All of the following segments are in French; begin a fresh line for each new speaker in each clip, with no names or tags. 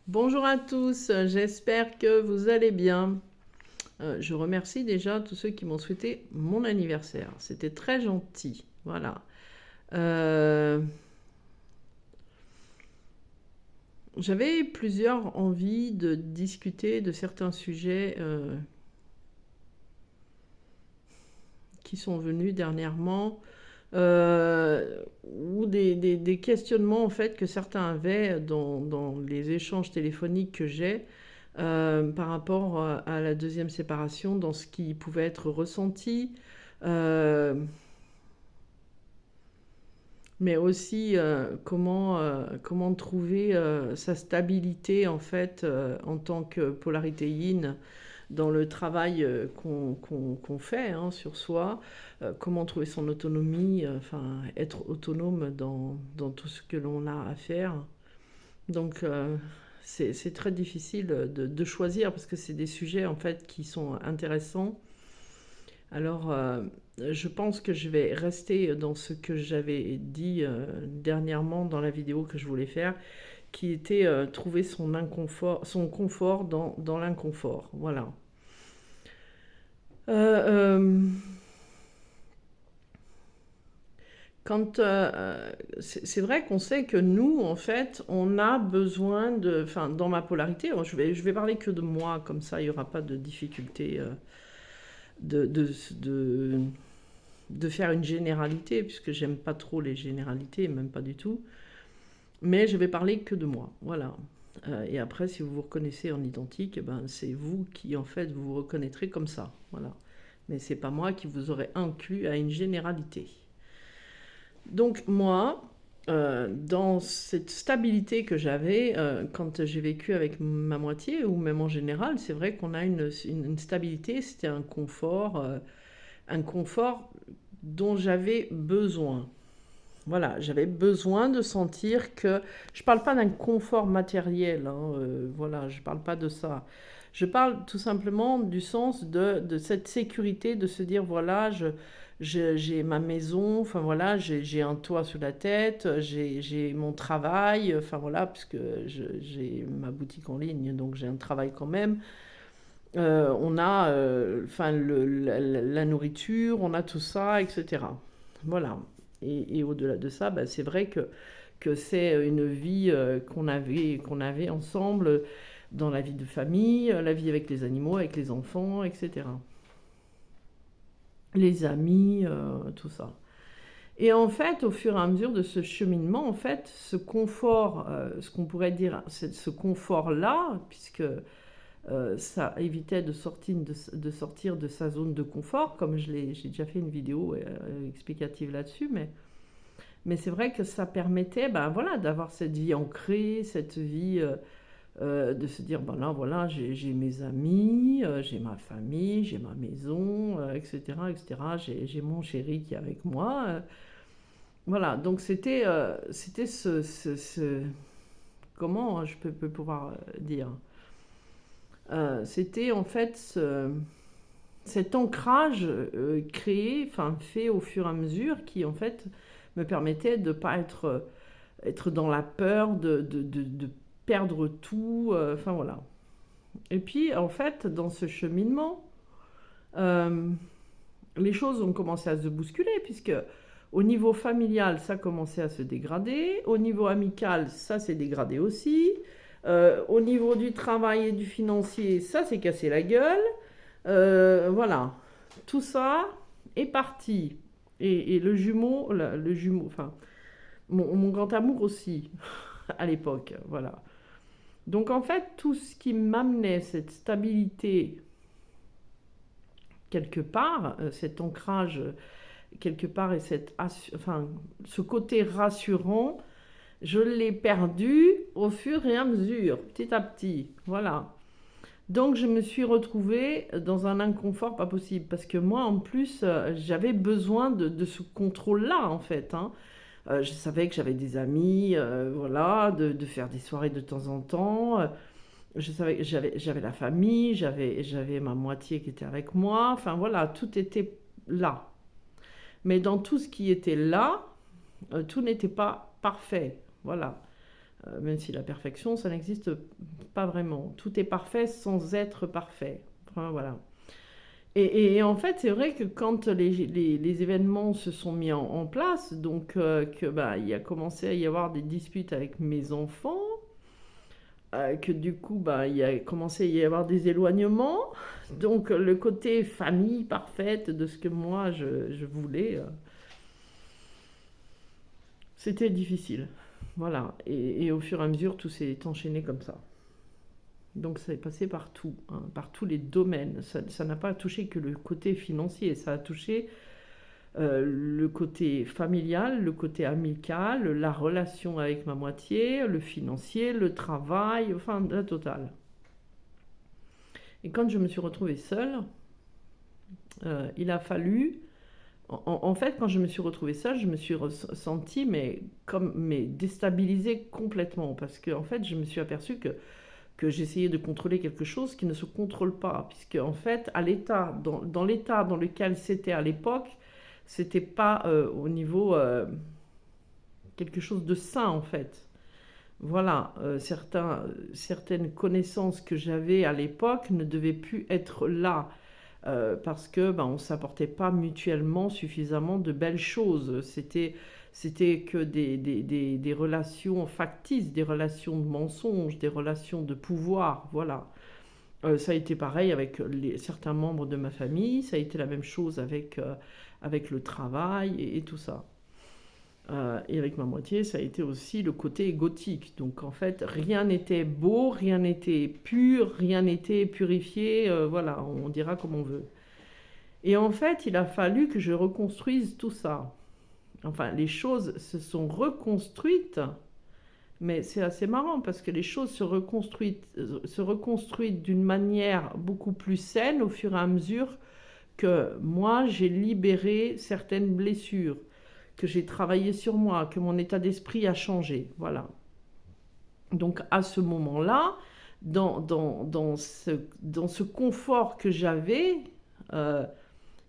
Bonjour à tous, j'espère que vous allez bien. Je remercie déjà tous ceux qui m'ont souhaité mon anniversaire. C'était très gentil. Voilà. Euh, J'avais plusieurs envies de discuter de certains sujets qui sont venus dernièrement, ou des questionnements en fait que certains avaient dans les échanges téléphoniques que j'ai par rapport à la deuxième séparation, dans ce qui pouvait être ressenti, euh, mais aussi comment trouver sa stabilité en fait en tant que polarité yin dans le travail qu'on fait hein, sur soi, comment trouver son autonomie, enfin être autonome dans tout ce que l'on a à faire. Donc c'est très difficile de choisir parce que c'est des sujets en fait qui sont intéressants. Alors je pense que je vais rester dans ce que j'avais dit dernièrement dans la vidéo que je voulais faire, qui était trouver son confort dans l'inconfort. Voilà. Euh, euh, Quand c'est vrai qu'on sait que nous, en fait, on a besoin de, enfin, dans ma polarité, je vais parler que de moi, comme ça, il n'y aura pas de difficulté de, de, de, de faire une généralité, puisque j'aime pas trop les généralités, même pas du tout. Mais je vais parler que de moi, voilà. Et après, si vous vous reconnaissez en identique, eh ben, c'est vous qui, en fait, vous vous reconnaîtrez comme ça, voilà. Mais c'est pas moi qui vous aurais inclus à une généralité. Donc moi, dans cette stabilité que j'avais quand j'ai vécu avec ma moitié, ou même en général, c'est vrai qu'on a une stabilité, c'était un confort dont j'avais besoin. Voilà, j'avais besoin de sentir que... Je parle pas d'un confort matériel, hein, voilà, je parle pas de ça. Je parle tout simplement du sens de cette sécurité, de se dire, voilà, j'ai ma maison, enfin voilà, j'ai un toit sur la tête, j'ai mon travail, enfin voilà, puisque j'ai ma boutique en ligne, donc j'ai un travail quand même. On a enfin, la nourriture, on a tout ça, etc. Voilà. Et au-delà de ça, bah, c'est vrai que c'est une vie qu'on avait ensemble dans la vie de famille, la vie avec les animaux, avec les enfants, etc. Les amis, tout ça. Et en fait, au fur et à mesure de ce cheminement, en fait, ce confort, ce qu'on pourrait dire, ce confort-là, puisque ça évitait de sortir de sa zone de confort, comme j'ai déjà fait une vidéo explicative là-dessus, mais c'est vrai que ça permettait ben, voilà, d'avoir cette vie ancrée, cette vie de se dire, ben là, voilà, j'ai mes amis, j'ai ma famille, j'ai ma maison, etc., etc. J'ai mon chéri qui est avec moi. Voilà, donc c'était comment je peux pouvoir dire c'était en fait cet ancrage créé, enfin fait au fur et à mesure, qui en fait me permettait de ne pas être dans la peur de perdre tout, enfin voilà. Et puis en fait, dans ce cheminement, euh, les choses ont commencé à se bousculer, puisque au niveau familial, ça commençait à se dégrader, au niveau amical, ça s'est dégradé aussi, au niveau du travail et du financier, ça s'est cassé la gueule. Voilà, tout ça est parti. Et le jumeau, enfin, mon grand amour aussi, à l'époque, voilà. Donc en fait, tout ce qui m'amenait cette stabilité quelque part, cet ancrage quelque part et enfin, ce côté rassurant, je l'ai perdu au fur et à mesure, petit à petit, voilà. Donc je me suis retrouvée dans un inconfort pas possible parce que moi en plus j'avais besoin de ce contrôle-là en fait, hein. Je savais que j'avais des amis, voilà, de faire des soirées de temps en temps. Je savais que j'avais la famille, j'avais ma moitié qui était avec moi. Enfin voilà, tout était là. Mais dans tout ce qui était là, tout n'était pas parfait. Voilà. Même si la perfection, ça n'existe pas vraiment. Tout est parfait sans être parfait. Enfin, voilà. Et en fait, c'est vrai que quand les événements se sont mis en place, donc que bah, il a commencé à y avoir des disputes avec mes enfants, que du coup, bah, il a commencé à y avoir des éloignements. Donc le côté famille parfaite de ce que moi je voulais, c'était difficile. Voilà. Et au fur et à mesure, tout s'est enchaîné comme ça. Donc ça est passé partout, hein, par tous les domaines. Ça n'a pas touché que le côté financier, ça a touché le côté familial, le côté amical, la relation avec ma moitié, le financier, le travail, enfin la totale. Et quand je me suis retrouvée seule, il a fallu... En fait, quand je me suis retrouvée seule, je me suis sentie mais déstabilisée complètement. Parce que en fait, je me suis aperçue que j'essayais de contrôler quelque chose qui ne se contrôle pas. Puisque en fait, dans l'état dans lequel c'était à l'époque, c'était pas au niveau quelque chose de sain en fait. Voilà, certaines connaissances que j'avais à l'époque ne devaient plus être là parce que ben, on ne s'apportait pas mutuellement suffisamment de belles choses. C'était que des relations factices, des relations de mensonges, des relations de pouvoir, voilà. Ça a été pareil avec certains membres de ma famille, ça a été la même chose avec le travail et tout ça. Et avec ma moitié, ça a été aussi le côté égotique. Donc en fait, rien n'était beau, rien n'était pur, rien n'était purifié. Voilà, on dira comme on veut. Et en fait, il a fallu que je reconstruise tout ça. Enfin, les choses se sont reconstruites, mais c'est assez marrant parce que les choses se reconstruisent d'une manière beaucoup plus saine au fur et à mesure que moi, j'ai libéré certaines blessures, que j'ai travaillé sur moi, que mon état d'esprit a changé. Voilà. Donc à ce moment-là, dans ce confort que j'avais,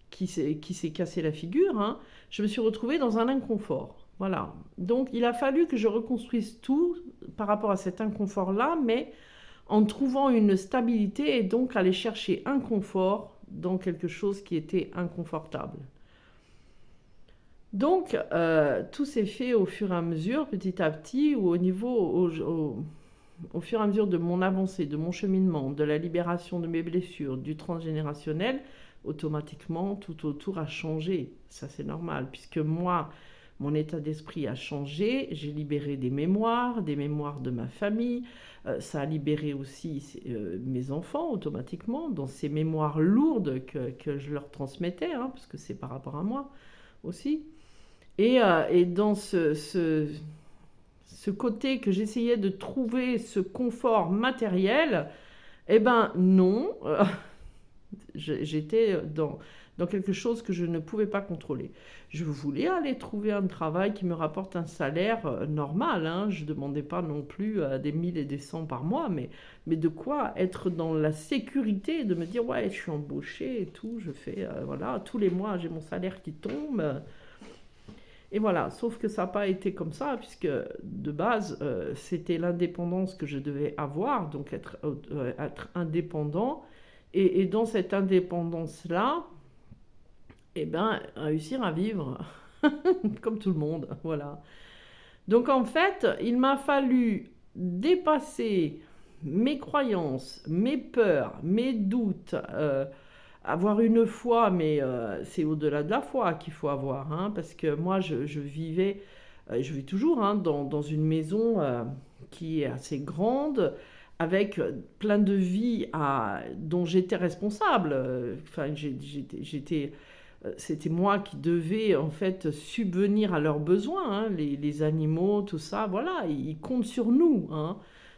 qui s'est cassé la figure, hein, je me suis retrouvée dans un inconfort. Voilà. Donc il a fallu que je reconstruise tout par rapport à cet inconfort-là, mais en trouvant une stabilité et donc aller chercher un confort dans quelque chose qui était inconfortable. Donc, tout s'est fait au fur et à mesure, petit à petit, ou au fur et à mesure de mon avancée, de mon cheminement, de la libération de mes blessures, du transgénérationnel, automatiquement, tout autour a changé. Ça, c'est normal, puisque moi, mon état d'esprit a changé, j'ai libéré des mémoires de ma famille, ça a libéré aussi mes enfants automatiquement, dans ces mémoires lourdes que je leur transmettais, hein, parce que c'est par rapport à moi aussi. Et dans ce côté que j'essayais de trouver ce confort matériel, eh ben non, j'étais dans quelque chose que je ne pouvais pas contrôler. Je voulais aller trouver un travail qui me rapporte un salaire normal, hein. Je ne demandais pas non plus des 1000 et des 100 par mois, mais de quoi être dans la sécurité, de me dire ouais, je suis embauchée et tout, je fais, voilà, tous les mois j'ai mon salaire qui tombe. Et voilà, sauf que ça n'a pas été comme ça, puisque de base, c'était l'indépendance que je devais avoir, donc être indépendant. Et dans cette indépendance-là, eh ben, réussir à vivre comme tout le monde, voilà. Donc en fait, il m'a fallu dépasser mes croyances, mes peurs, mes doutes, avoir une foi, mais c'est au-delà de la foi qu'il faut avoir, hein, parce que moi, je vivais, je vis toujours hein, dans une maison qui est assez grande, avec plein de vies dont j'étais responsable. Enfin, c'était moi qui devais en fait subvenir à leurs besoins, hein, les animaux, tout ça, voilà, ils comptent sur nous, hein.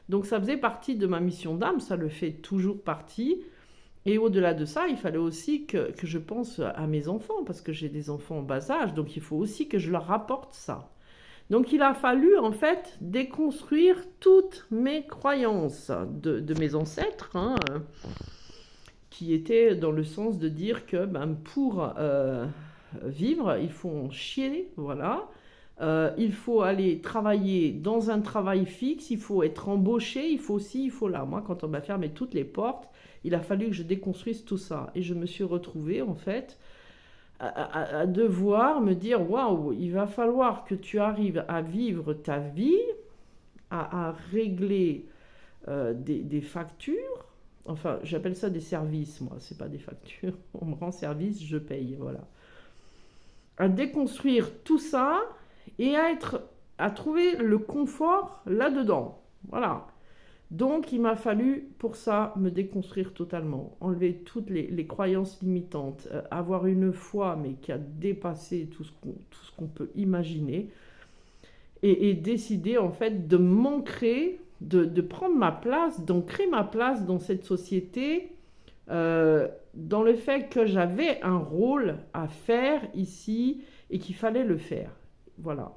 Donc ça faisait partie de ma mission d'âme, ça le fait toujours partie. Et au-delà de ça, il fallait aussi que je pense à mes enfants, parce que j'ai des enfants en bas âge, donc il faut aussi que je leur rapporte ça. Donc il a fallu en fait déconstruire toutes mes croyances de mes ancêtres, hein, qui étaient dans le sens de dire que ben, pour vivre, il faut en chier, voilà. Il faut aller travailler dans un travail fixe, il faut être embauché, il faut ci, il faut là. Moi, quand on m'a fermé toutes les portes, il a fallu que je déconstruise tout ça. Et je me suis retrouvée, en fait, à devoir me dire, waouh, il va falloir que tu arrives à vivre ta vie, à régler des factures. Enfin, j'appelle ça des services, moi, c'est pas des factures. On me rend service, je paye, voilà. À déconstruire tout ça et à trouver le confort là-dedans. Voilà. Donc, il m'a fallu pour ça me déconstruire totalement, enlever toutes les croyances limitantes, avoir une foi, mais qui a dépassé tout ce qu'on peut imaginer, et décider en fait de m'ancrer, de prendre ma place, d'ancrer ma place dans cette société, dans le fait que j'avais un rôle à faire ici et qu'il fallait le faire. Voilà.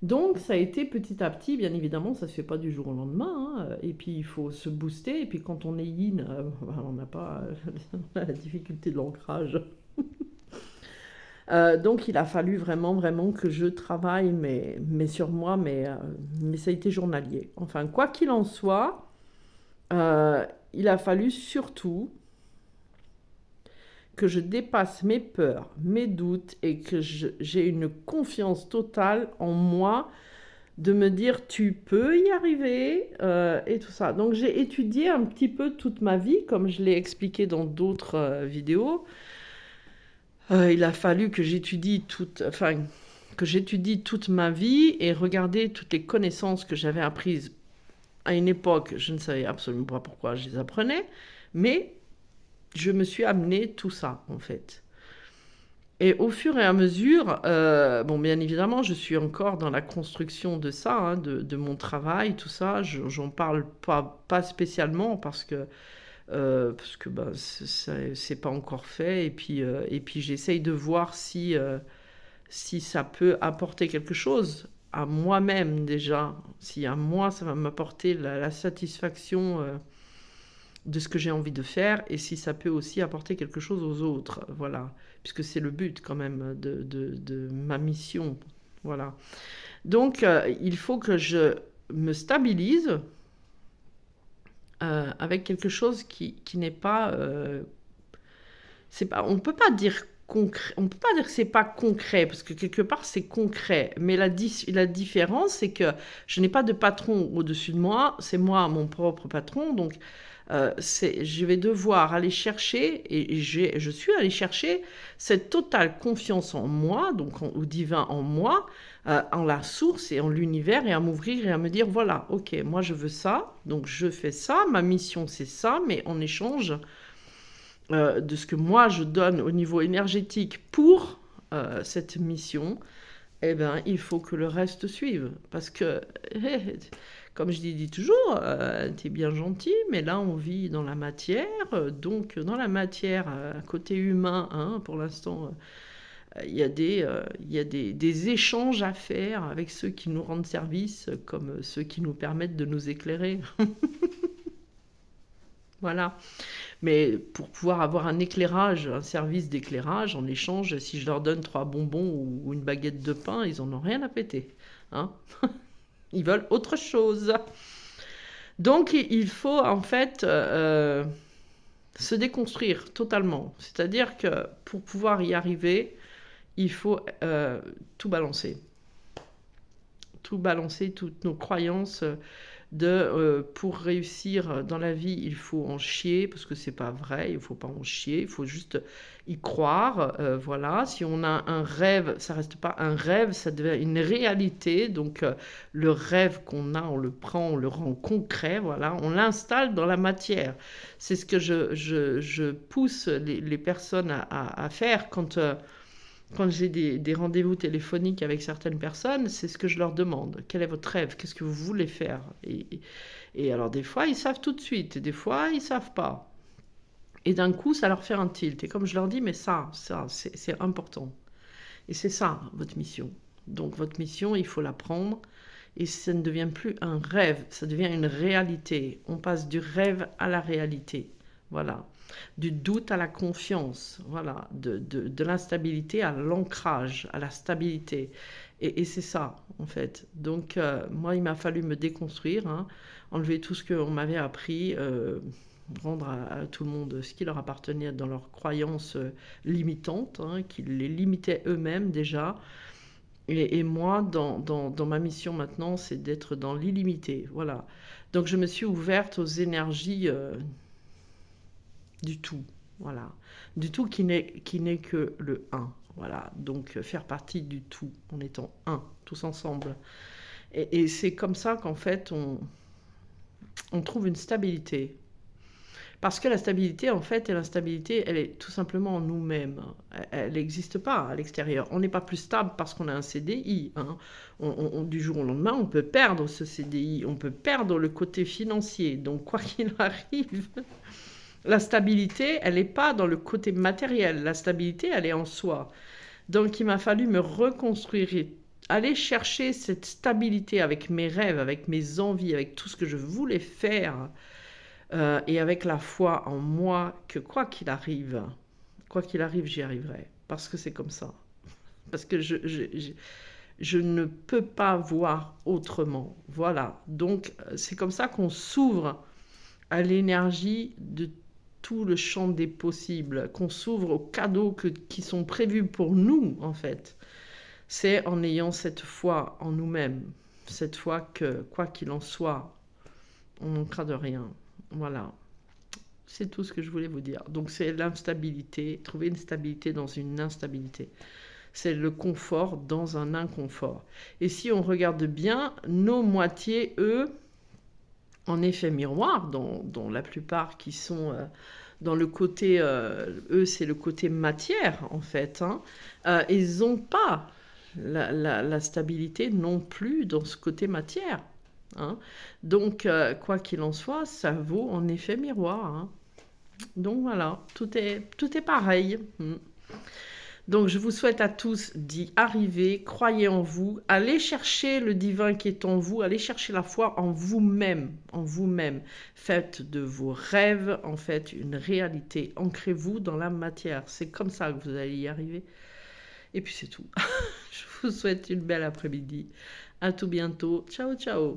Donc ça a été petit à petit, bien évidemment, ça se fait pas du jour au lendemain, hein, et puis il faut se booster, et puis quand on est yin, on n'a pas la difficulté de l'ancrage. Donc il a fallu vraiment, vraiment que je travaille, mais sur moi, mais ça a été journalier. Enfin, quoi qu'il en soit, il a fallu surtout que je dépasse mes peurs, mes doutes, et que j'ai une confiance totale en moi, de me dire tu peux y arriver, et tout ça. Donc j'ai étudié un petit peu toute ma vie, comme je l'ai expliqué dans d'autres vidéos. Il a fallu que j'étudie toute ma vie et regarder toutes les connaissances que j'avais apprises à une époque. Je ne savais absolument pas pourquoi je les apprenais, mais je me suis amené tout ça, en fait. Et au fur et à mesure, bon, bien évidemment, je suis encore dans la construction de ça, hein, de mon travail, tout ça. J'en parle pas spécialement parce que ben, c'est pas encore fait. Et puis j'essaye de voir si ça peut apporter quelque chose à moi-même déjà. Si à moi, ça va m'apporter la satisfaction de ce que j'ai envie de faire, et si ça peut aussi apporter quelque chose aux autres, voilà, puisque c'est le but quand même de ma mission, voilà. Donc il faut que je me stabilise avec quelque chose qui n'est pas, on peut pas dire concret, on peut pas dire que c'est pas concret, parce que quelque part c'est concret, mais la différence c'est que je n'ai pas de patron au-dessus de moi, c'est moi mon propre patron, donc je vais devoir aller chercher, et je suis allée chercher cette totale confiance en moi, donc au divin en moi, en la source et en l'univers, et à m'ouvrir et à me dire, voilà, ok, moi je veux ça, donc je fais ça, ma mission c'est ça, mais en échange de ce que moi je donne au niveau énergétique pour cette mission, eh ben, il faut que le reste suive. Parce que, comme je dis toujours, t'es bien gentil, mais là on vit dans la matière, donc dans la matière, côté humain, hein, pour l'instant, il y a des échanges à faire avec ceux qui nous rendent service, comme ceux qui nous permettent de nous éclairer. Voilà. Mais pour pouvoir avoir un éclairage, un service d'éclairage, en échange, si je leur donne 3 bonbons ou une baguette de pain, ils en ont rien à péter, hein. Ils veulent autre chose. Donc il faut en fait se déconstruire totalement. C'est-à-dire que pour pouvoir y arriver, il faut tout balancer. Tout balancer, toutes nos croyances pour réussir dans la vie, il faut en chier, parce que c'est pas vrai, il faut pas en chier, il faut juste y croire, voilà. Si on a un rêve, ça reste pas un rêve, ça devient une réalité, donc le rêve qu'on a, on le prend, on le rend concret, voilà, on l'installe dans la matière. C'est ce que je pousse les personnes à faire quand j'ai des rendez-vous téléphoniques avec certaines personnes, c'est ce que je leur demande. Quel est votre rêve? Qu'est-ce que vous voulez faire? Et alors, des fois, ils savent tout de suite. Et des fois, ils savent pas. Et d'un coup, ça leur fait un tilt. Et comme je leur dis, mais ça, c'est important. Et c'est ça, votre mission. Donc, votre mission, il faut la prendre. Et ça ne devient plus un rêve. Ça devient une réalité. On passe du rêve à la réalité. voilà. Du doute à la confiance, voilà. De l'instabilité à l'ancrage, à la stabilité. Et c'est ça, en fait. Donc, moi, il m'a fallu me déconstruire, hein, enlever tout ce qu'on m'avait appris, rendre à tout le monde ce qui leur appartenait dans leurs croyances limitantes, hein, qui les limitaient eux-mêmes déjà. Et moi, dans ma mission maintenant, c'est d'être dans l'illimité. Voilà. Donc, je me suis ouverte aux énergies du tout. Voilà. Du tout qui n'est que le un. Voilà. Donc, faire partie du tout en étant un, tous ensemble. Et c'est comme ça qu'en fait, on trouve une stabilité. Parce que la stabilité, en fait, et l'instabilité, elle est tout simplement en nous-mêmes. Elle n'existe pas à l'extérieur. On n'est pas plus stable parce qu'on a un CDI, hein. Du jour au lendemain, on peut perdre ce CDI, on peut perdre le côté financier. Donc, quoi qu'il arrive, la stabilité, elle n'est pas dans le côté matériel. La stabilité, elle est en soi. Donc, il m'a fallu me reconstruire et aller chercher cette stabilité avec mes rêves, avec mes envies, avec tout ce que je voulais faire. Et avec la foi en moi que quoi qu'il arrive, j'y arriverai. Parce que c'est comme ça. Parce que je ne peux pas voir autrement. Voilà. Donc, c'est comme ça qu'on s'ouvre à l'énergie de tout le champ des possibles, qu'on s'ouvre aux cadeaux qui sont prévus pour nous, en fait. C'est en ayant cette foi en nous-mêmes. Cette foi que, quoi qu'il en soit, on manquera de rien. Voilà. C'est tout ce que je voulais vous dire. Donc c'est l'instabilité, trouver une stabilité dans une instabilité. C'est le confort dans un inconfort. Et si on regarde bien, nos moitiés, eux, en effet miroir, dont la plupart qui sont dans le côté, eux c'est le côté matière en fait, hein, ils n'ont pas la stabilité non plus dans ce côté matière. Hein. Donc, quoi qu'il en soit, ça vaut en effet miroir. Hein. Donc voilà, tout est pareil. Donc je vous souhaite à tous d'y arriver, croyez en vous, allez chercher le divin qui est en vous, allez chercher la foi en vous-même, en vous-même. Faites de vos rêves, en fait, une réalité. Ancrez-vous dans la matière. C'est comme ça que vous allez y arriver. Et puis c'est tout. Je vous souhaite une belle après-midi. À tout bientôt. Ciao, ciao.